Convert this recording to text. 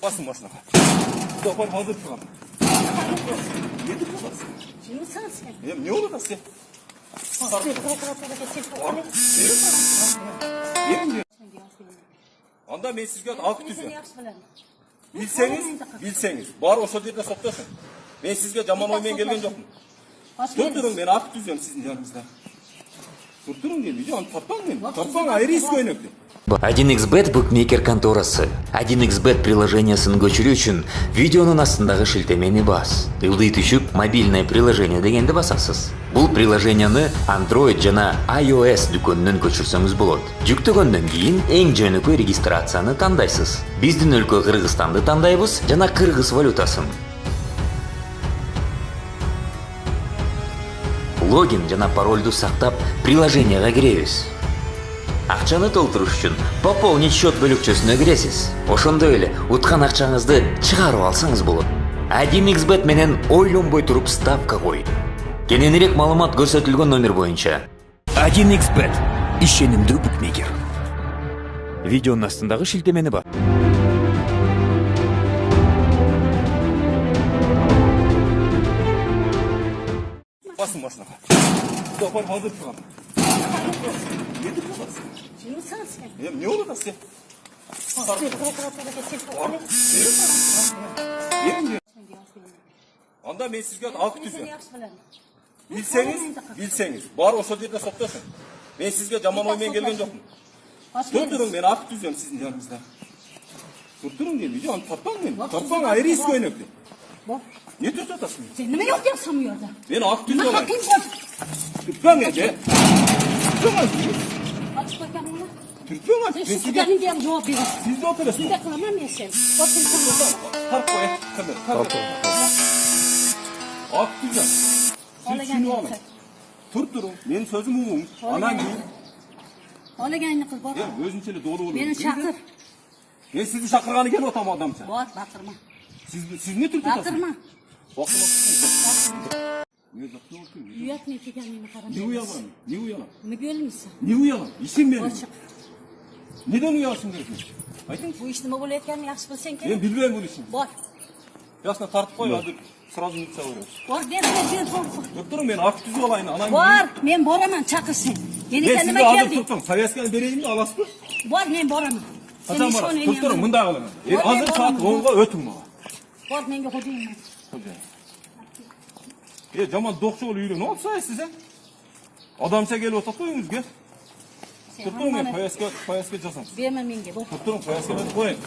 Basın başına. Doktor hazır falan. Nedir bu da sen? Şimdi sen. Ne olur da sen? Anda men sizga aq tuzgan. Bilseniz, bor o'sha yerda sotdasin. Men sizga jomon o'ymen kelgan yo'qman. Turturing, men aq tuzgan sizning yaningizda. Turturing deydi, jon topang men. Topang ayrı iş koyunuktu. 1xbet букмекер конторасы. 1xbet приложениясын көчүрүү үчүн видеонун астындагы шилтемени бас. Ылдый түшүп мобильное приложение дегенди басасыз. Бул приложенияны Android жана iOS дүкөнүнөн көчүрсөңүз болот. Жүктөгөндөн кийин эң жөнөкөй регистрацияны тандайсыз. Биздин өлкө Кыргызстанды тандайбыз жана кыргыз валютасын. Логин жана паролду сактап приложенияга киребиз. Акчаны толтуруш үчүн пополнить счет бөлүкчөсүнө киресиз. Ошондой эле уткан акчаңызды чыгарып алсаңыз болот. 1xbet менен ойлонбой туруп ставка кой. Кененирээк маалымат көрсөтүлгөн номер боюнча. 1xbet ишенимдүү букмекер. Видеонун астындагы шилтемени бар. Basın başına. Doktor hazır falan. Nedir bu da sen? Şimdi sen. Ne olur da sen? Anda men sizga aq tuzgan. Bilseniz, bor o'sha yerda sotdasin. Men sizga jomon o'ymen kelgan yo'qman. Turturing, men aq tuzgan sizning yaningizda. Turturing deydi, jon topang men. Topang ayrı iş koyunuktu. Ne tutasın? Sen nime yok diyorsun yolda? Ben aq tuzgan. Nima haqqing bor? Tutpang edi. Tutpang. Aç bakalım bunu. Tutpang. Sen şu gelin diye cevap verin. Siz de oturasınız. Bir de kılamam ya sen. Otur sen. Tarp koy. Tarp. Aq tuzgan. Siz şunu alın. Turturun. Men sözüm umum. Anan gibi. Ola gelin kız bor. Ya özünçeli doğru olur. Beni çakır. Ben sizi çakırganı gel otam adamça. Bor batırma. Siz ne tür tutasınız? Batırma. Bakın. Ne yapıyorsun? Uyak ne tekenliğini karam. Ne uyalan? Ne uyalan? Ne görmüşsün? Ne uyalan? İsim benim. Bor çık. Neden uyalsın diyorsun? Aytın. Bu işte ne etkenini yaxşı bilsen ki. Ben bilmem bu işini. Bor. Yaşına tartıp koy hadi. Sırası nütse vuruyoruz. Bor ver bor. Doktorum ben aq tuzuk olayını. Anam Bor men boraman çakır sen. Yeni ben kendime sizi hazır geldim. tuttum. Sayasken vereyim de alasın. Bor men boraman. Hasan var. Doktorum bunda kalın. Hazır saat 10'ga ötün bana. Bor menge hodayım. Jaman dokçu ol yürü. Ne olsa size? Adamça gel otur koyunuz gel. Tutturum ben payaska jasam. Verme menge bor. Tutturum payaska ben koyayım.